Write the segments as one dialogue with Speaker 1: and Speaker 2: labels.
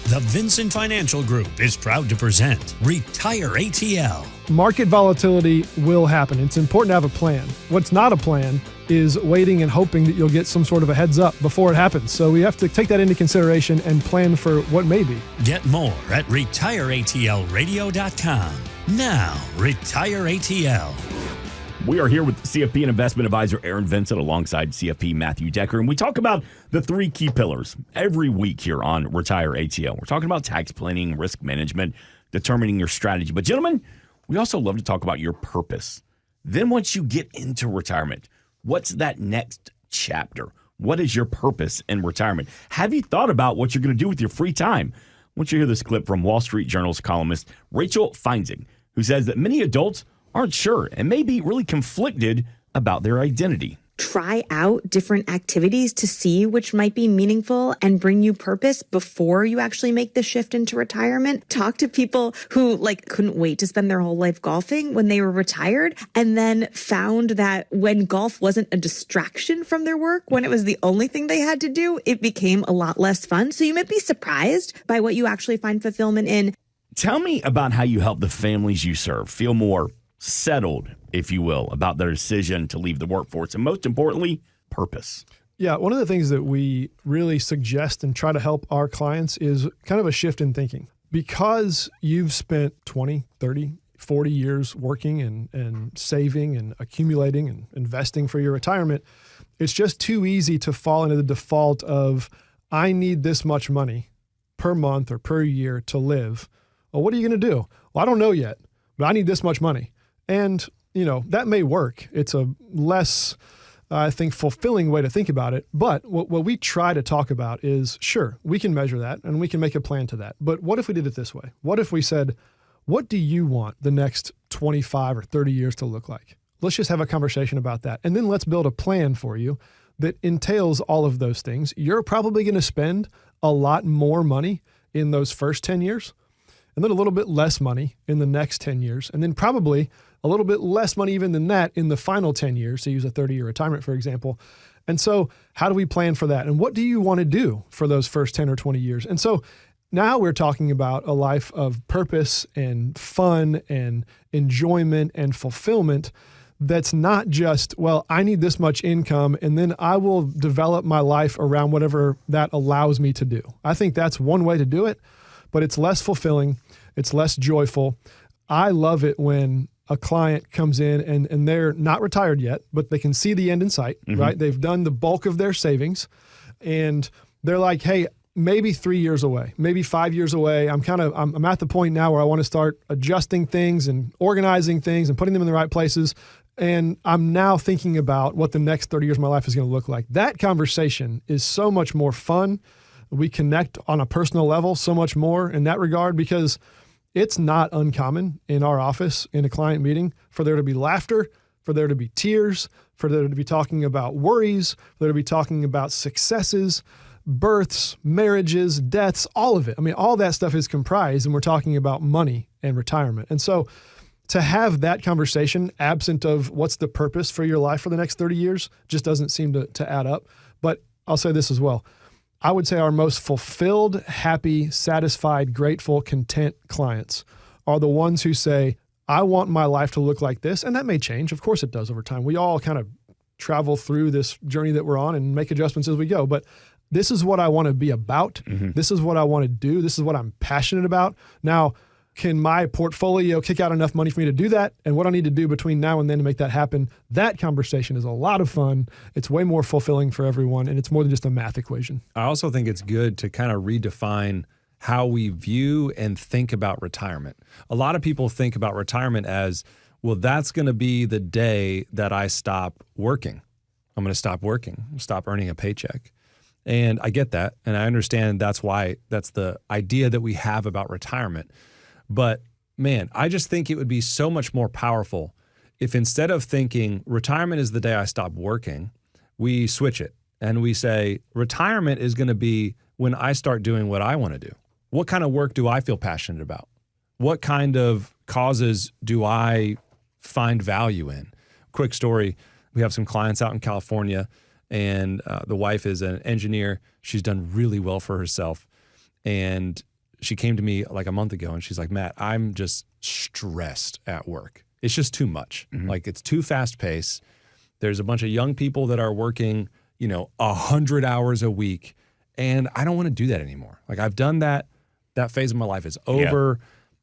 Speaker 1: The Vincent Financial Group is proud to present Retire ATL.
Speaker 2: Market volatility will happen. It's important to have a plan. What's not a plan is waiting and hoping that you'll get some sort of a heads up before it happens. So we have to take that into consideration and plan for what may be.
Speaker 1: Get more at retireatlradio.com. Now, Retire ATL.
Speaker 3: We are here with CFP and investment advisor Aaron Vincent alongside CFP Matthew Decker, and we talk about the three key pillars every week here on Retire ATL. We're talking about tax planning, risk management, determining your strategy. But gentlemen, we also love to talk about your purpose. Then once you get into retirement, what's that next chapter? What is your purpose in retirement? Have you thought about what you're going to do with your free time? I want you to hear this clip from Wall Street Journal's columnist Rachel Feinzig, who says that many adults aren't sure and may be really conflicted about their identity.
Speaker 4: Try out different activities to see which might be meaningful and bring you purpose before you actually make the shift into retirement. Talk to people who couldn't wait to spend their whole life golfing when they were retired and then found that when golf wasn't a distraction from their work, when it was the only thing they had to do, it became a lot less fun. So you might be surprised by what you actually find fulfillment in.
Speaker 3: Tell me about how you help the families you serve feel more settled, if you will, about their decision to leave the workforce, and most importantly, purpose.
Speaker 2: Yeah, one of the things that we really suggest and try to help our clients is kind of a shift in thinking. Because you've spent 20, 30, 40 years working and saving and accumulating and investing for your retirement, it's just too easy to fall into the default of, I need this much money per month or per year to live. Well, what are you going to do? Well, I don't know yet, but I need this much money. And, that may work. It's a less, I think, fulfilling way to think about it. But what we try to talk about is, sure, we can measure that and we can make a plan to that. But what if we did it this way? What if we said, what do you want the next 25 or 30 years to look like? Let's just have a conversation about that. And then let's build a plan for you that entails all of those things. You're probably going to spend a lot more money in those first 10 years, and then a little bit less money in the next 10 years, and then probably a little bit less money even than that in the final 10 years, to use a 30-year retirement, for example. And so how do we plan for that? And what do you want to do for those first 10 or 20 years? And so now we're talking about a life of purpose and fun and enjoyment and fulfillment that's not just, well, I need this much income and then I will develop my life around whatever that allows me to do. I think that's one way to do it, but it's less fulfilling. It's less joyful. I love it when a client comes in and they're not retired yet, but they can see the end in sight, right? They've done the bulk of their savings and they're like, hey, maybe 3 years away, maybe 5 years away. I'm at the point now where I want to start adjusting things and organizing things and putting them in the right places. And I'm now thinking about what the next 30 years of my life is going to look like. That conversation is so much more fun. We connect on a personal level so much more in that regard because it's not uncommon in our office in a client meeting for there to be laughter, for there to be tears, for there to be talking about worries, for there to be talking about successes, births, marriages, deaths, all of it. I mean, all that stuff is comprised and we're talking about money and retirement. And so to have that conversation absent of what's the purpose for your life for the next 30 years just doesn't seem to add up. But I'll say this as well. I would say our most fulfilled, happy, satisfied, grateful, content clients are the ones who say, I want my life to look like this. And that may change. Of course it does over time. We all kind of travel through this journey that we're on and make adjustments as we go. But this is what I want to be about. This is what I want to do. This is what I'm passionate about. Now, can my portfolio kick out enough money for me to do that? And what I need to do between now and then to make that happen, that conversation is a lot of fun. It's way more fulfilling for everyone, and it's more than just a math equation.
Speaker 5: I also think it's good to kind of redefine how we view and think about retirement. A lot of people think about retirement as, well, that's going to be the day that I stop working. I'm going to stop working, stop earning a paycheck. And I get that, and I understand that's the idea that we have about retirement. But man, I just think it would be so much more powerful if instead of thinking retirement is the day I stop working, we switch it and we say retirement is going to be when I start doing what I want to do. What kind of work do I feel passionate about? What kind of causes do I find value in? Quick story, we have some clients out in California and the wife is an engineer. She's done really well for herself. And she came to me like a month ago and she's like, Matt, I'm just stressed at work. It's just too much. Like it's too fast paced. There's a bunch of young people that are working, 100 hours a week. And I don't want to do that anymore. Like I've done that. That phase of my life is over.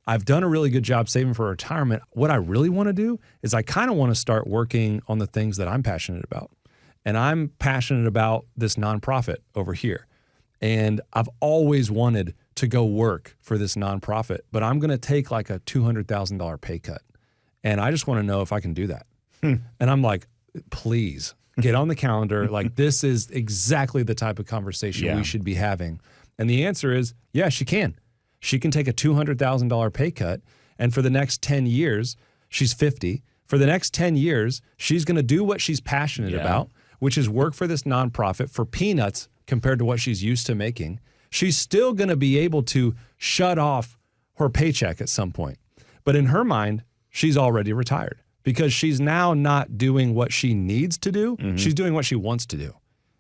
Speaker 5: I've done a really good job saving for retirement. What I really want to do is I kind of want to start working on the things that I'm passionate about. And I'm passionate about this nonprofit over here. And I've always wanted to go work for this nonprofit, but I'm going to take like a $200,000 pay cut. And I just want to know if I can do that. And I'm like, please get on the calendar. Like this is exactly the type of conversation we should be having. And the answer is, yeah, she can. She can take a $200,000 pay cut. And for the next 10 years, she's 50. For the next 10 years, she's going to do what she's passionate about, which is work for this nonprofit for peanuts compared to what she's used to making. She's still going to be able to shut off her paycheck at some point. But in her mind, she's already retired because she's now not doing what she needs to do. She's doing what she wants to do.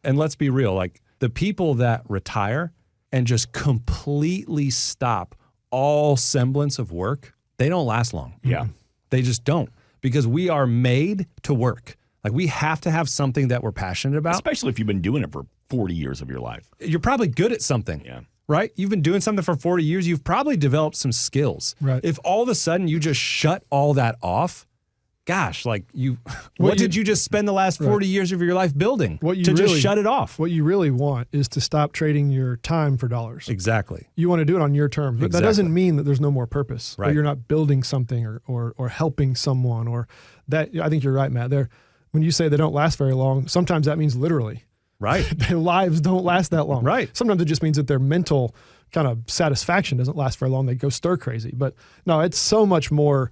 Speaker 5: And let's be real, like the people that retire and just completely stop all semblance of work, they don't last long.
Speaker 3: Yeah.
Speaker 5: They just don't, because we are made to work. Like we have to have something that we're passionate about.
Speaker 3: Especially if you've been doing it for 40 years of your life.
Speaker 5: You're probably good at something.
Speaker 3: Yeah.
Speaker 5: Right? You've been doing something for 40 years. You've probably developed some skills.
Speaker 2: Right.
Speaker 5: If all of a sudden you just shut all that off, gosh, like what did you just spend the last 40 years of your life building just shut it off?
Speaker 2: What you really want is to stop trading your time for dollars.
Speaker 5: Exactly.
Speaker 2: You want to do it on your terms. But that doesn't mean that there's no more purpose.
Speaker 5: Right.
Speaker 2: Or you're not building something or helping someone or that. I think you're right, Matt. When you say they don't last very long, sometimes that means literally.
Speaker 5: Right.
Speaker 2: Their lives don't last that long.
Speaker 5: Right.
Speaker 2: Sometimes it just means that their mental kind of satisfaction doesn't last very long. They go stir crazy. But no, it's so much more,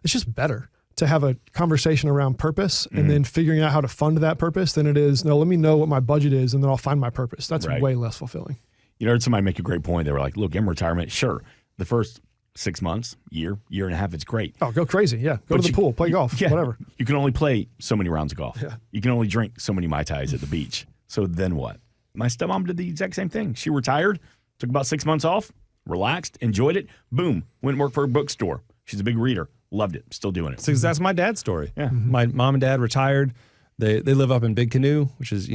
Speaker 2: it's just better to have a conversation around purpose and then figuring out how to fund that purpose than it is, no, let me know what my budget is and then I'll find my purpose. That's way less fulfilling.
Speaker 3: You heard somebody make a great point. They were like, look, in retirement, sure, the first 6 months, year and a half, it's great.
Speaker 2: Oh, go crazy. Yeah. Go to the pool, play golf, whatever.
Speaker 3: You can only play so many rounds of golf.
Speaker 2: Yeah.
Speaker 3: You can only drink so many Mai Tais at the beach. So then what? My stepmom did the exact same thing. She retired, took about 6 months off, relaxed, enjoyed it. Boom, went and worked for a bookstore. She's a big reader. Loved it. Still doing it.
Speaker 5: So that's my dad's story.
Speaker 3: Yeah.
Speaker 5: My mom and dad retired. They live up in Big Canoe, which is,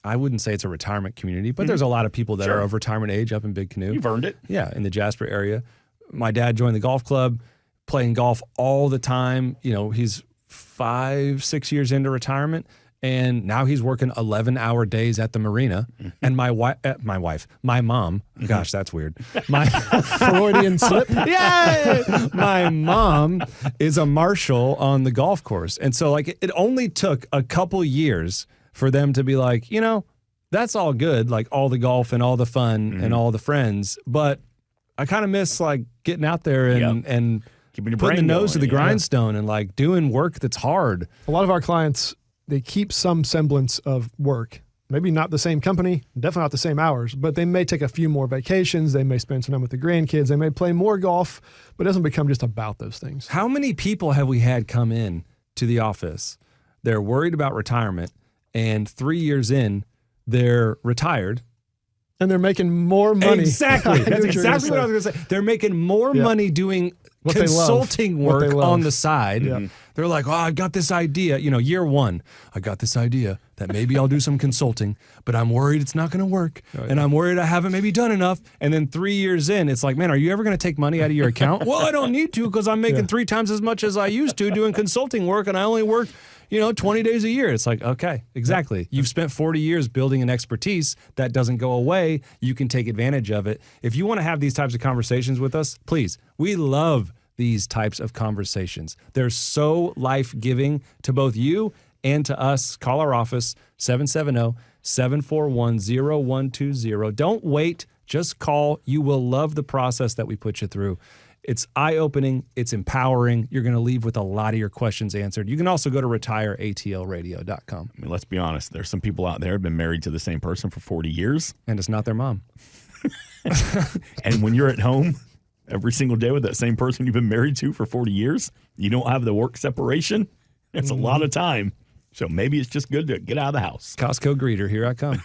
Speaker 5: I wouldn't say it's a retirement community, but there's a lot of people that are of retirement age up in Big Canoe.
Speaker 3: You've earned it.
Speaker 5: Yeah, in the Jasper area. My dad joined the golf club, playing golf all the time. He's 5-6 years into retirement, and now he's working 11-hour days at the marina. And my mom, gosh, that's weird. My
Speaker 2: Freudian slip.
Speaker 5: Yay! My mom is a marshal on the golf course. And so it only took a couple years for them to be like, that's all good, like all the golf and all the fun and all the friends, but I kind of miss getting out there and
Speaker 3: keeping your
Speaker 5: putting the
Speaker 3: brain
Speaker 5: nose to
Speaker 3: going,
Speaker 5: the grindstone and doing work that's hard.
Speaker 2: A lot of our clients, they keep some semblance of work. Maybe not the same company, definitely not the same hours, but they may take a few more vacations. They may spend some time with the grandkids. They may play more golf, but it doesn't become just about those things.
Speaker 5: How many people have we had come in to the office? They're worried about retirement, and 3 years in, they're retired.
Speaker 2: And they're making more money.
Speaker 5: Exactly. That's exactly what I was going to say. They're making more money doing consulting work on the side.
Speaker 2: Yeah.
Speaker 5: They're like, I've got this idea. Year one, I got this idea that maybe I'll do some consulting, but I'm worried it's not going to work. And I'm worried I haven't maybe done enough. And then 3 years in, it's like, man, are you ever going to take money out of your account? Well, I don't need to because I'm making 3 times as much as I used to doing consulting work, and I only work 20 days a year. It's like, okay, exactly. You've spent 40 years building an expertise that doesn't go away. You can take advantage of it. If you want to have these types of conversations with us, please, we love these types of conversations. They're so life-giving to both you and to us. Call our office, 770-741-0120. Don't wait. Just call. You will love the process that we put you through. It's eye-opening. It's empowering. You're going to leave with a lot of your questions answered. You can also go to retireatlradio.com.
Speaker 3: I mean, let's be honest. There's some people out there who have been married to the same person for 40 years.
Speaker 5: And it's not their mom.
Speaker 3: And when you're at home every single day with that same person you've been married to for 40 years, you don't have the work separation. It's a lot of time. So maybe it's just good to get out of the house.
Speaker 5: Costco greeter, here I come.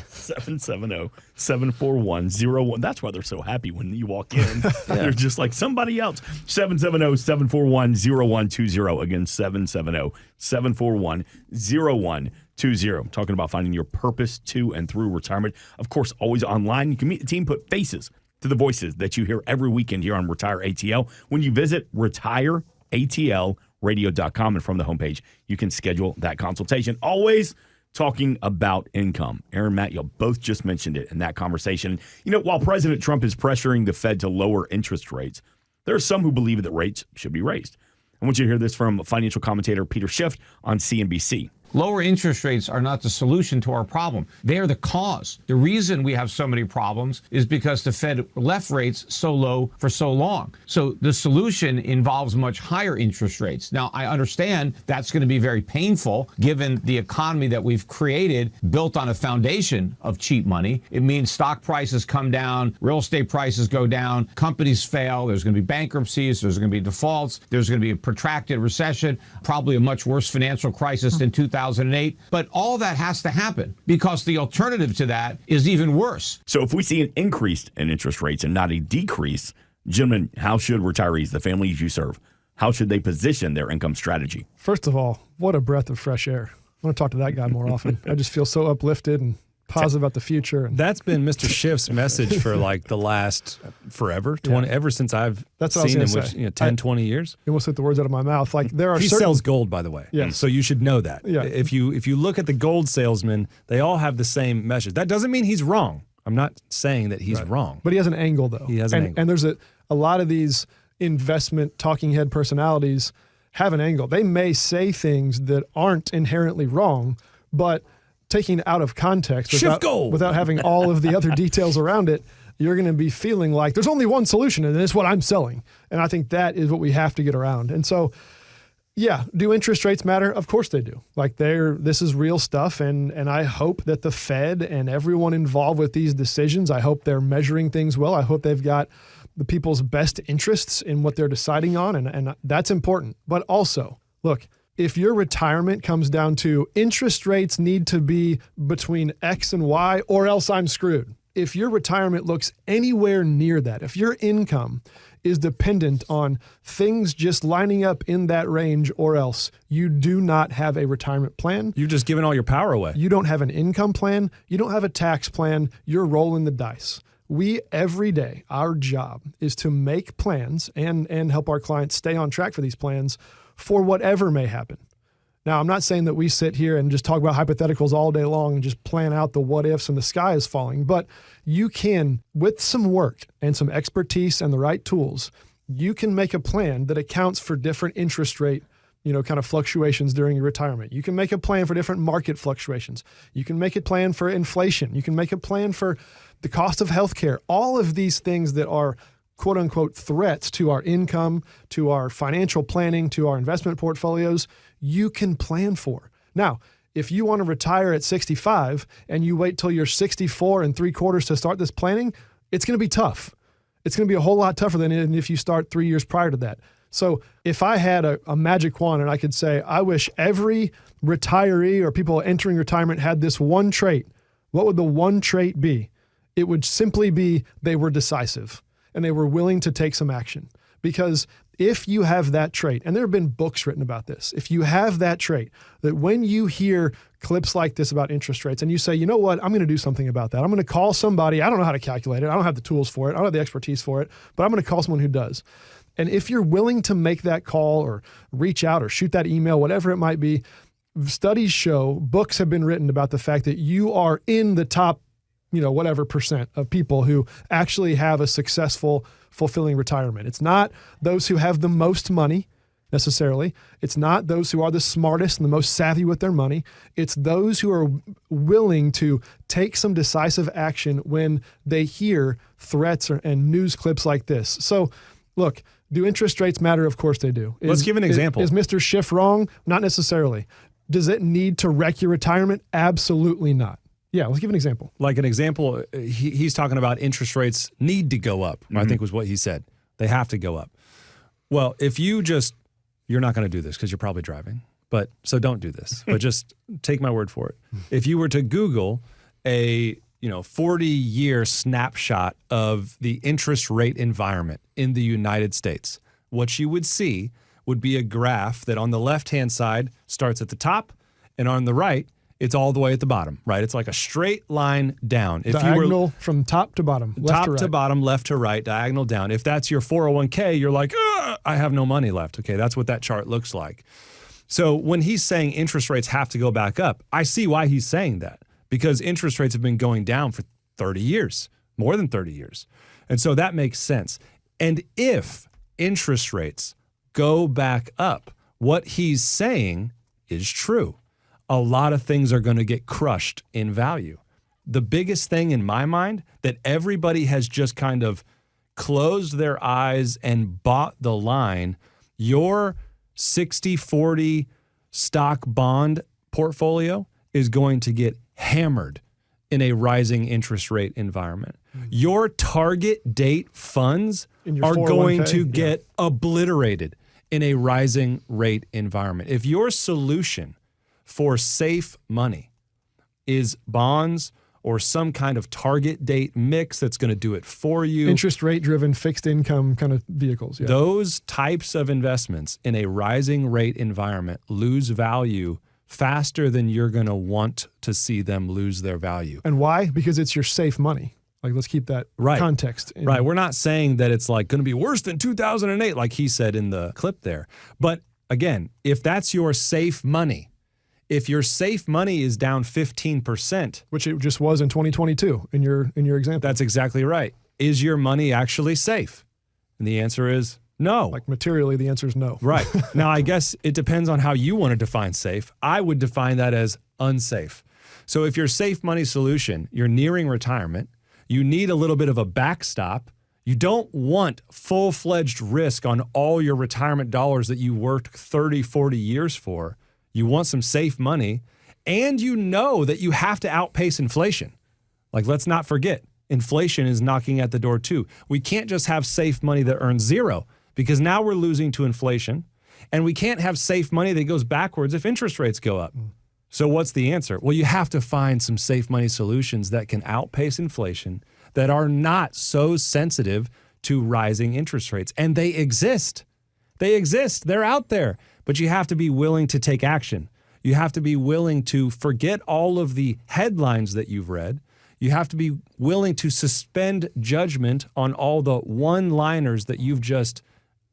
Speaker 3: 770-741-01. That's why they're so happy when you walk in. They're just like somebody else. 770-741-0120. Again, 770-741-0120. Talking about finding your purpose to and through retirement. Of course, always online. You can meet the team, put faces to the voices that you hear every weekend here on Retire ATL. When you visit retireatlradio.com, and from the homepage, you can schedule that consultation. Always talking about income. Aaron, Matt, you both just mentioned it in that conversation. You know, while President Trump is pressuring the Fed to lower interest rates, there are some who believe that rates should be raised. I want you to hear this from financial commentator Peter Schiff on CNBC.
Speaker 6: Lower interest rates are not the solution to our problem. They are the cause. The reason we have so many problems is because the Fed left rates so low for so long. So the solution involves much higher interest rates. Now, I understand that's going to be very painful given the economy that we've created built on a foundation of cheap money. It means stock prices come down, real estate prices go down, companies fail, there's going to be bankruptcies, there's going to be defaults, there's going to be a protracted recession, probably a much worse financial crisis than 2008. But all that has to happen because the alternative to that is even worse.
Speaker 3: So if we see an increase in interest rates and not a decrease, gentlemen, how should retirees, the families you serve, how should they position their income strategy?
Speaker 2: First of all, what a breath of fresh air. I want to talk to that guy more often. I just feel so uplifted and positive about the future. And
Speaker 5: that's been Mr. Schiff's message for like the last forever, ever since I've seen him, which 10, 20 years.
Speaker 2: You almost took the words out of my mouth. Like there are
Speaker 5: he sells gold, by the way.
Speaker 2: Yeah.
Speaker 5: So you should know that.
Speaker 2: Yeah.
Speaker 5: If you look at the gold salesmen, they all have the same message. That doesn't mean he's wrong. I'm not saying that he's wrong.
Speaker 2: But he has an angle, though.
Speaker 5: He has an angle.
Speaker 2: And there's a lot of these investment talking head personalities have an angle. They may say things that aren't inherently wrong, but taking out of context without having all of the other details around it, you're going to be feeling like there's only one solution and it's what I'm selling. And I think that is what we have to get around. And so, yeah, do interest rates matter? Of course they do. Like this is real stuff. And I hope that the Fed and everyone involved with these decisions, I hope they're measuring things well. I hope they've got the people's best interests in what they're deciding on. And that's important. But also, look, if your retirement comes down to interest rates need to be between X and Y or else I'm screwed. If your retirement looks anywhere near that, if your income is dependent on things just lining up in that range or else, you do not have a retirement plan.
Speaker 5: You've just given all your power away.
Speaker 2: You don't have an income plan. You don't have a tax plan. You're rolling the dice. We, every day, our job is to make plans and help our clients stay on track for these plans for whatever may happen. Now, I'm not saying that we sit here and just talk about hypotheticals all day long and just plan out the what ifs and the sky is falling, but you can, with some work and some expertise and the right tools, you can make a plan that accounts for different interest rate, kind of fluctuations during your retirement. You can make a plan for different market fluctuations. You can make a plan for inflation. You can make a plan for the cost of healthcare. All of these things that are quote unquote threats to our income, to our financial planning, to our investment portfolios, you can plan for. Now, if you want to retire at 65 and you wait till you're 64 3/4 to start this planning, it's going to be tough. It's going to be a whole lot tougher than if you start 3 years prior to that. So if I had a magic wand and I could say, I wish every retiree or people entering retirement had this one trait, what would the one trait be? It would simply be they were decisive and they were willing to take some action. Because if you have that trait, and there have been books written about this, if you have that trait, that when you hear clips like this about interest rates and you say, you know what, I'm going to do something about that. I'm going to call somebody. I don't know how to calculate it. I don't have the tools for it. I don't have the expertise for it, but I'm going to call someone who does. And if you're willing to make that call or reach out or shoot that email, whatever it might be, studies show, books have been written about the fact that you are in the top, whatever percent of people who actually have a successful, fulfilling retirement. It's not those who have the most money necessarily. It's not those who are the smartest and the most savvy with their money. It's those who are willing to take some decisive action when they hear threats and news clips like this. So look, do interest rates matter? Of course they do.
Speaker 5: Let's give an example.
Speaker 2: Is Mr. Schiff wrong? Not necessarily. Does it need to wreck your retirement? Absolutely not. Yeah, let's give an example.
Speaker 5: Like an example, he's talking about interest rates need to go up, I think was what he said. They have to go up. Well, if you're not going to do this because you're probably driving, but so don't do this, but just take my word for it. If you were to Google a 40-year snapshot of the interest rate environment in the United States, what you would see would be a graph that on the left-hand side starts at the top, and on the right, it's all the way at the bottom, right? It's like a straight line down. If
Speaker 2: Diagonal from top to bottom, left to right.
Speaker 5: Top to bottom, left to right, diagonal down. If that's your 401k, you're like, I have no money left. Okay, that's what that chart looks like. So when he's saying interest rates have to go back up, I see why he's saying that, because interest rates have been going down for 30 years, more than 30 years. And so that makes sense. And if interest rates go back up, what he's saying is true. A lot of things are going to get crushed in value. The biggest thing in my mind that everybody has just kind of closed their eyes and bought the line, your 60-40 stock bond portfolio is going to get hammered in a rising interest rate environment. Your target date funds are going to get obliterated in a rising rate environment. If your solution for safe money is bonds or some kind of target date mix that's going to do it for you.
Speaker 2: Interest rate driven fixed income kind of vehicles. Yeah.
Speaker 5: Those types of investments in a rising rate environment lose value faster than you're going to want to see them lose their value.
Speaker 2: And why? Because it's your safe money. Like, let's keep that context.
Speaker 5: Right. We're not saying that it's like going to be worse than 2008, like he said in the clip there. But again, if that's your safe money, if your safe money is down 15%,
Speaker 2: which it just was in 2022 in your example.
Speaker 5: That's exactly right. Is your money actually safe? And the answer is no.
Speaker 2: Like materially, the answer is no.
Speaker 5: Right. Now, I guess it depends on how you want to define safe. I would define that as unsafe. So if your safe money solution, you're nearing retirement, you need a little bit of a backstop. You don't want full-fledged risk on all your retirement dollars that you worked 30, 40 years for. You want some safe money, and you know that you have to outpace inflation. Like, let's not forget, inflation is knocking at the door too. We can't just have safe money that earns zero, because now we're losing to inflation, and we can't have safe money that goes backwards if interest rates go up. So what's the answer? Well, you have to find some safe money solutions that can outpace inflation, that are not so sensitive to rising interest rates. And they exist. They exist. They're out there. But you have to be willing to take action. You have to be willing to forget all of the headlines that you've read. You have to be willing to suspend judgment on all the one-liners that you've just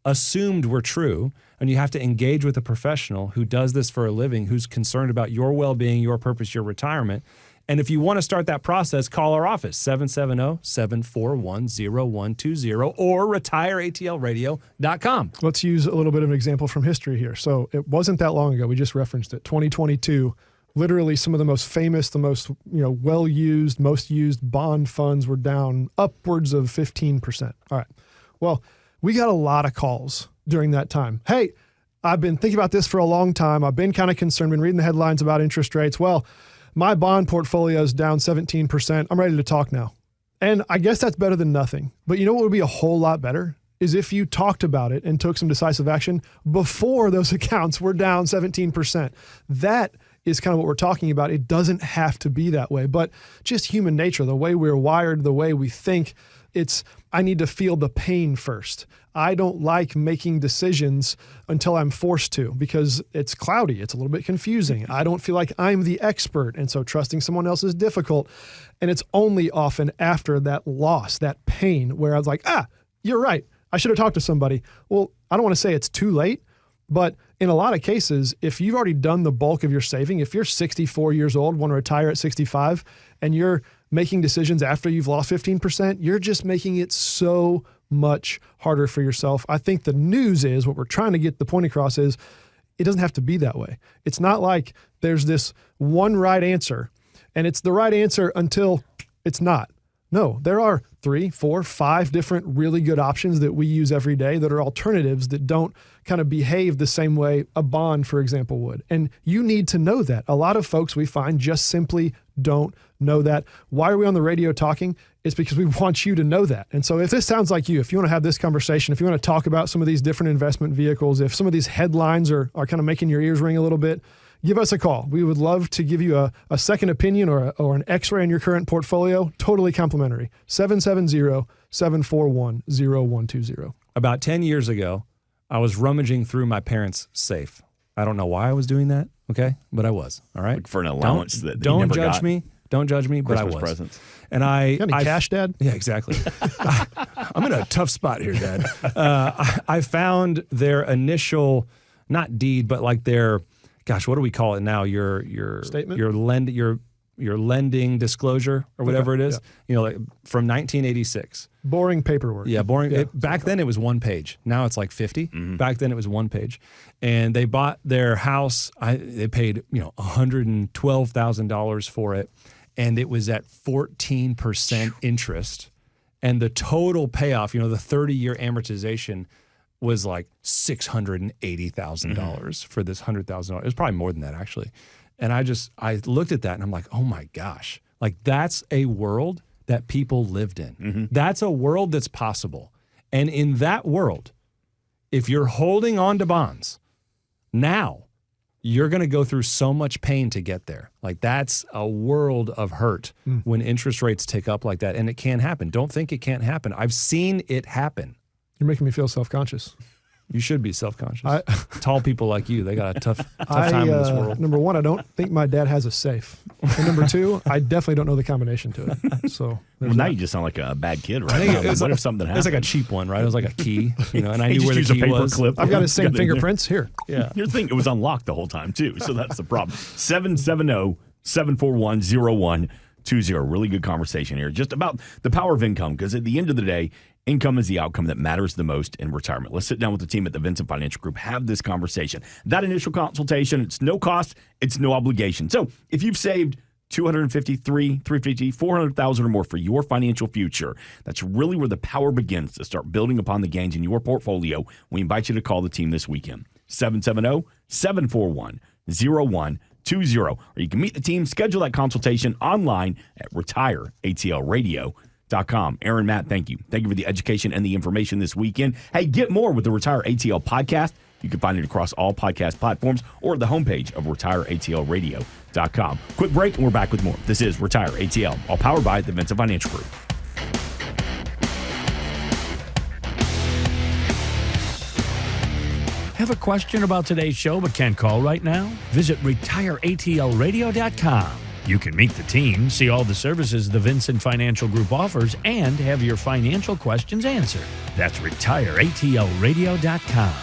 Speaker 5: assumed were true. And you have to engage with a professional who does this for a living, who's concerned about your well-being, your purpose, your retirement. And if you want to start that process, call our office, 770-741-0120 or retireatlradio.com.
Speaker 2: Let's use a little bit of an example from history here. So it wasn't that long ago. We just referenced it. 2022, literally some of the most famous, the most well-used, most used bond funds were down upwards of 15%. All right. Well, we got a lot of calls during that time. Hey, I've been thinking about this for a long time. I've been kind of concerned, been reading the headlines about interest rates. Well, my bond portfolio is down 17%. I'm ready to talk now. And I guess that's better than nothing. But you know what would be a whole lot better is if you talked about it and took some decisive action before those accounts were down 17%. That is kind of what we're talking about. It doesn't have to be that way, but just human nature, the way we're wired, the way we think, I need to feel the pain first. I don't like making decisions until I'm forced to because it's cloudy. It's a little bit confusing. I don't feel like I'm the expert. And so trusting someone else is difficult. And it's only often after that loss, that pain, where I was like, you're right. I should have talked to somebody. Well, I don't want to say it's too late, but in a lot of cases, if you've already done the bulk of your saving, if you're 64 years old, want to retire at 65, and you're making decisions after you've lost 15%, you're just making it so much harder for yourself. I think the news is, what we're trying to get the point across is, it doesn't have to be that way. It's not like there's this one right answer, and it's the right answer until it's not. No, there are 3, 4, 5 different really good options that we use every day that are alternatives that don't kind of behave the same way a bond, for example, would. And you need to know that. A lot of folks we find just simply don't know that. Why are we on the radio talking? it's because we want you to know that. And so if this sounds like you, if you want to have this conversation, if you want to talk about some of these different investment vehicles, if some of these headlines are kind of making your ears ring a little bit, give us a call. We would love to give you a second opinion or an x-ray on your current portfolio, totally complimentary. 770-741-0120.
Speaker 5: About 10 years ago, I was rummaging through my parents' safe. I don't know why I was doing that, okay? But I was, all right?
Speaker 3: Like for an allowance that you
Speaker 5: don't
Speaker 3: never
Speaker 5: judge
Speaker 3: got.
Speaker 5: me. Don't judge me, but I
Speaker 3: Christmas
Speaker 5: was.
Speaker 3: presents.
Speaker 5: And I
Speaker 2: Got any cash, Dad?
Speaker 5: Yeah, exactly. I'm in a tough spot here, Dad. I found their initial, not deed, but like their, gosh, what do we call it now? Your
Speaker 2: Statement?
Speaker 5: your lending disclosure or whatever it is.
Speaker 2: Yeah.
Speaker 5: You know, like from 1986.
Speaker 2: Boring paperwork.
Speaker 5: Yeah, boring.
Speaker 2: Yeah.
Speaker 5: Back then it was one page. Now it's like 50. Back then it was one page. And they bought their house. They paid $112,000 for it, and it was at 14% interest. And the total payoff, the 30-year amortization was like $680,000 for this $100,000. It was probably more than that actually. And I looked at that and I'm like, oh my gosh, like that's a world that people lived in. That's a world that's possible. And in that world, if you're holding on to bonds now, you're going to go through so much pain to get there. Like that's a world of hurt when interest rates tick up like that. And it can happen. Don't think it can't happen. I've seen it happen.
Speaker 2: You're making me feel self-conscious.
Speaker 5: You should be self-conscious. Tall people like you, they got a tough time in this world.
Speaker 2: Number one, I don't think my dad has a safe. And number two, I definitely don't know the combination to it. So
Speaker 3: Well, now you just sound like a bad kid, right?
Speaker 5: I think
Speaker 3: What if something happened?
Speaker 5: It's like a cheap one, right? It was like a key, and I
Speaker 3: He
Speaker 5: knew
Speaker 3: just
Speaker 5: where the
Speaker 3: used a
Speaker 5: key
Speaker 3: paper
Speaker 5: was.
Speaker 3: clip.
Speaker 2: I've got his
Speaker 3: Got it
Speaker 2: same
Speaker 3: in there.
Speaker 2: fingerprints here.
Speaker 5: Yeah.
Speaker 3: Your thing, it was unlocked the whole time, too. So that's the problem. 770-741-0120. Really good conversation here. Just about the power of income, because at the end of the day, income is the outcome that matters the most in retirement. Let's sit down with the team at the Vincent Financial Group, have this conversation. That initial consultation, it's no cost, it's no obligation. So if you've saved $250,000, $350,000, $400,000 or more for your financial future, that's really where the power begins to start building upon the gains in your portfolio. We invite you to call the team this weekend. 770-741-0120. Or you can meet the team, schedule that consultation online at retireatlradio.com. Aaron, Matt, thank you. Thank you for the education and the information this weekend. Hey, get more with the Retire ATL podcast. You can find it across all podcast platforms or at the homepage of retireatlradio.com. Quick break, and we're back with more. This is Retire ATL, all powered by the Vincent Financial Group.
Speaker 1: Have a question about today's show but can't call right now? Visit retireatlradio.com. You can meet the team, see all the services the Vincent Financial Group offers, and have your financial questions answered. That's retireatlradio.com.